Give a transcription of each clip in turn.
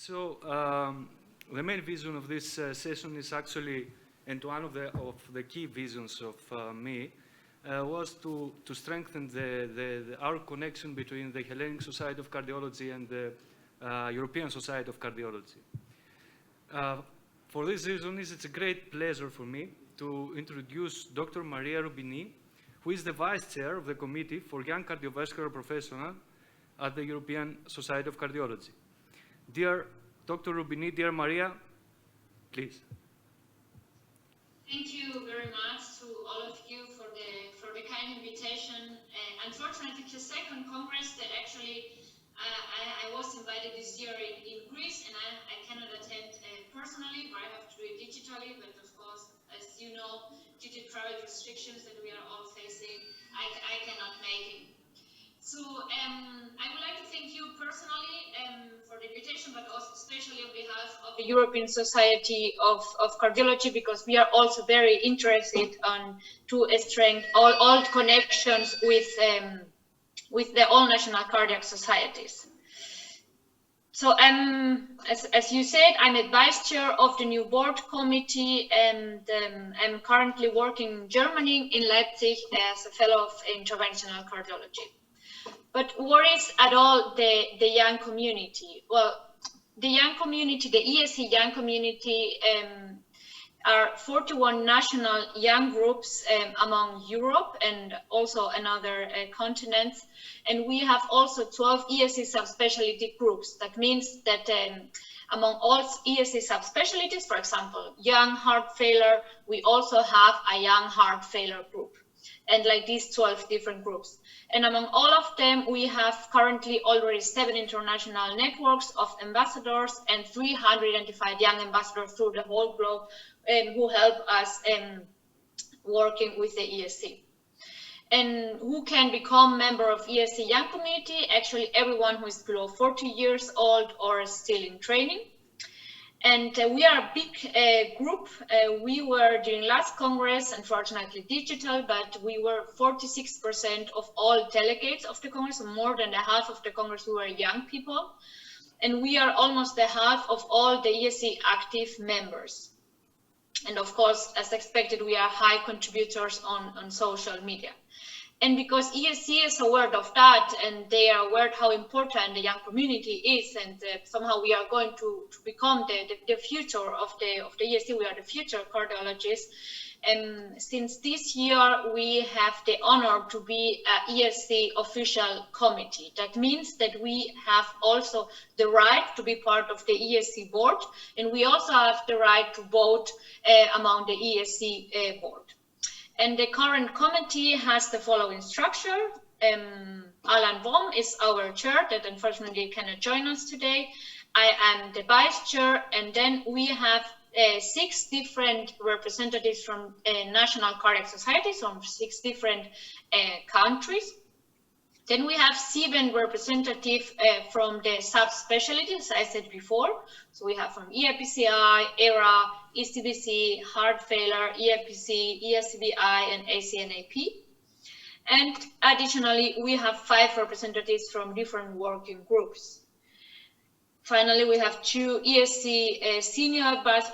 So the main vision of this session is actually, and one of the key visions of me, was to strengthen our connection between the Hellenic Society of Cardiology and the European Society of Cardiology. For this reason, it's a great pleasure for me to introduce Dr. Maria Rubini, who is the Vice Chair of the Committee for Young Cardiovascular Professionals at the European Society of Cardiology. Dear Dr. Rubini, dear Maria, please. Thank you very much to all of you for the kind invitation. Unfortunately, it's the second Congress that actually I was invited this year in Greece, and I cannot attend personally, but I have to do it digitally. But of course, as you know, due to travel restrictions that we are all facing, I cannot make it. So I would like to thank you personally for the invitation, but also especially on behalf of the European Society of Cardiology, because we are also very interested to strengthen all connections with the all national cardiac societies. So as you said, I'm a vice chair of the new board committee, and I'm currently working in Germany, in Leipzig, as a fellow of interventional cardiology. But what is at all the young community? Well, the young community, the ESC Young Community, are 41 national young groups among Europe and also in other continents. And we have also 12 ESC subspecialty groups. That means that among all ESC subspecialties, for example, young heart failure, we also have a young heart failure group. And like these 12 different groups. And among all of them, we have currently already 7 international networks of ambassadors and 300 identified young ambassadors through the whole globe who help us working with the ESC. And who can become member of ESC Young Community? Actually, everyone who is below 40 years old or is still in training. And we are a big group. We were during last Congress, unfortunately digital, but we were 46% of all delegates of the Congress, so more than the half of the Congress who were young people. And we are almost the half of all the ESC active members. And of course, as expected, we are high contributors on social media. And because ESC is aware of that, and they are aware how important the young community is, and somehow we are going to become the future of the ESC, we are the future cardiologists. And since this year, we have the honor to be an ESC official committee. That means that we have also the right to be part of the ESC board, and we also have the right to vote among the ESC board. And the current committee has the following structure. Alan Baum is our chair that unfortunately cannot join us today. I am the vice chair, and then we have 6 different representatives from national cardiac societies from 6 different countries. Then we have 7 representatives from the subspecialties, I said before. So we have from EIPCI, ERA, ECBC, heart failure, EIPC, ESCBI, and ACNAP. And additionally, we have 5 representatives from different working groups. Finally, we have 2 ESC senior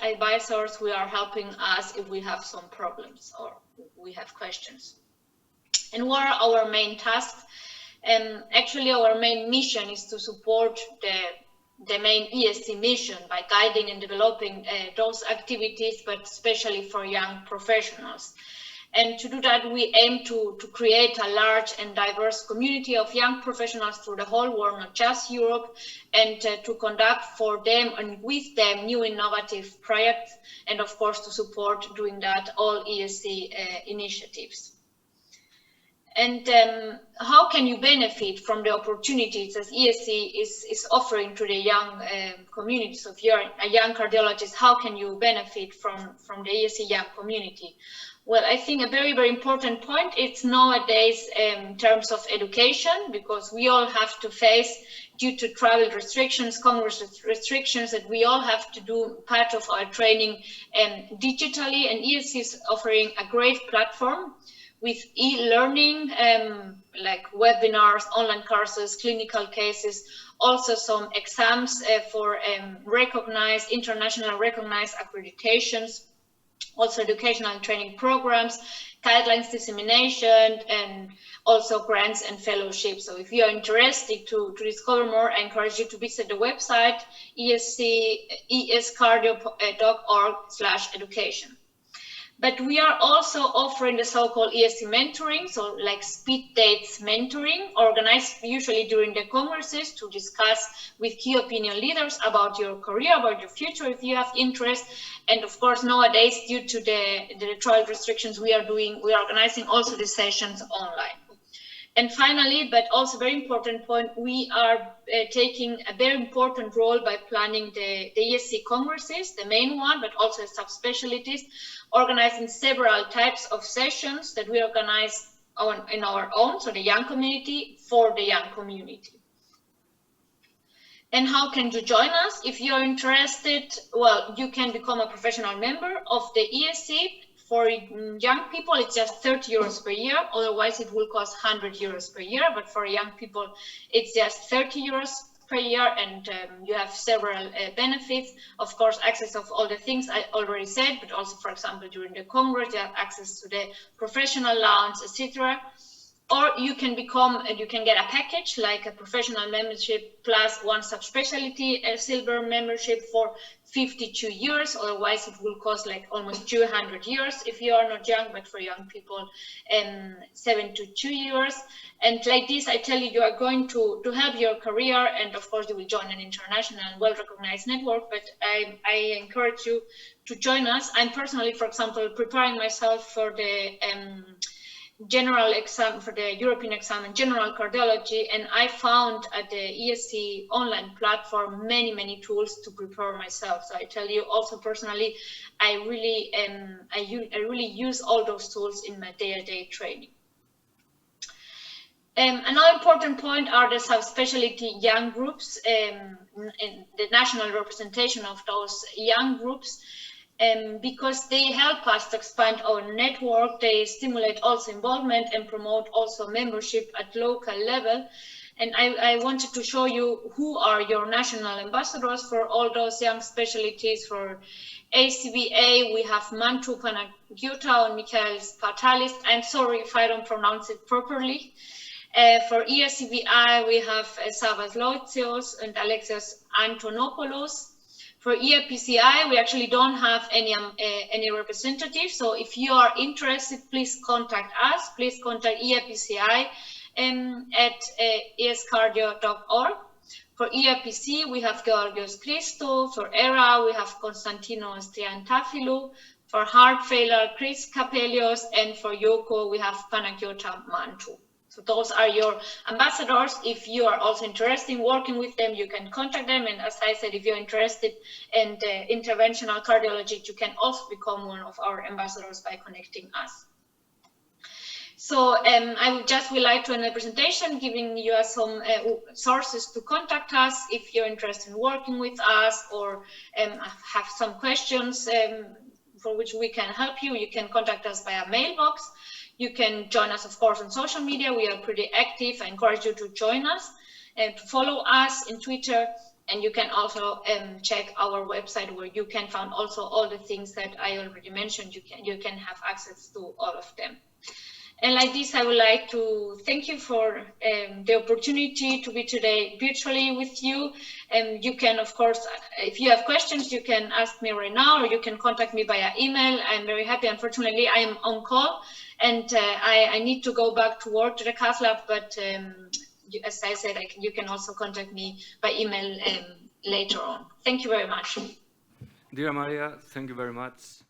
advisors who are helping us if we have some problems or we have questions. And what are our main tasks? Actually, our main mission is to support the main ESC mission by guiding and developing those activities, but especially for young professionals. And to do that, we aim to create a large and diverse community of young professionals through the whole world, not just Europe, and to conduct for them and with them new innovative projects, and of course to support doing that all ESC initiatives. And how can you benefit from the opportunities that ESC is offering to the young communities? So if you're a young cardiologist, how can you benefit from the ESC young community? Well, I think a very, very important point is nowadays in terms of education, because we all have to face, due to travel restrictions, Congress restrictions, that we all have to do part of our training digitally, and ESC is offering a great platform with e-learning, like webinars, online courses, clinical cases, also some exams for recognized, international recognized accreditations, also educational and training programs, guidelines dissemination, and also grants and fellowships. So if you are interested to discover more, I encourage you to visit the website escardio.org/education. But we are also offering the so-called ESC mentoring, so like speed dates mentoring, organized usually during the congresses to discuss with key opinion leaders about your career, about your future, if you have interest. And of course, nowadays, due to the travel restrictions, we are organizing also the sessions online. And finally, but also very important point, we are taking a very important role by planning the ESC congresses, the main one, but also subspecialties, organizing several types of sessions that we organize in our own, so the young community, for the young community. And how can you join us? If you're interested, well, you can become a professional member of the ESC. For young people, it's just 30 euros per year. Otherwise, it will cost 100 euros per year. But for young people, it's just 30 euros per year, and you have several benefits. Of course, access of all the things I already said, but also, for example, during the Congress, you have access to the professional lounge, etc. Or you can get a package like a professional membership plus one subspecialty, a silver membership for 52 years. Otherwise, it will cost like almost 200 years if you are not young, but for young people, 72 years. And like this, I tell you, you are going to help your career, and of course, you will join an international and well-recognized network. But I encourage you to join us. I'm personally, for example, preparing myself for the general exam, for the European exam in general cardiology, and I found at the ESC online platform many tools to prepare myself. So I tell you, also personally, I really use all those tools in my day-to-day training. Another important point are the subspecialty young groups, and the national representation of those young groups. Because they help us to expand our network, they stimulate also involvement and promote also membership at local level. And I wanted to show you who are your national ambassadors for all those young specialties. For ACBA, we have Mantu Panagiota and Michael Spartalis. I'm sorry if I don't pronounce it properly. For ESCBI, we have Savas Loitsios and Alexios Antonopoulos. For EAPCI, we actually don't have any representative. So if you are interested, please contact us. Please contact EAPCI at escardio.org. For EAPC, we have Georgios Christou. For ERA, we have Konstantinos Triantafilou. For heart failure, Chris Capelios. And for YOCO, we have Panagiota Mantu. So those are your ambassadors. If you are also interested in working with them, you can contact them. And as I said, if you're interested in interventional cardiology, you can also become one of our ambassadors by connecting us. So I would like to end the presentation, giving you some sources to contact us if you're interested in working with us, or have some questions for which we can help you. You can contact us via mailbox. You can join us, of course, on social media. We are pretty active. I encourage you to join us and to follow us in Twitter. And you can also check our website, where you can find also all the things that I already mentioned. You can have access to all of them. And like this, I would like to thank you for the opportunity to be today virtually with you. And you can, of course, if you have questions, you can ask me right now, or you can contact me via email. I'm very happy. Unfortunately, I am on call, and I need to go back to work to the cath lab. But as I said, you can also contact me by email later on. Thank you very much. Dear Maria, thank you very much.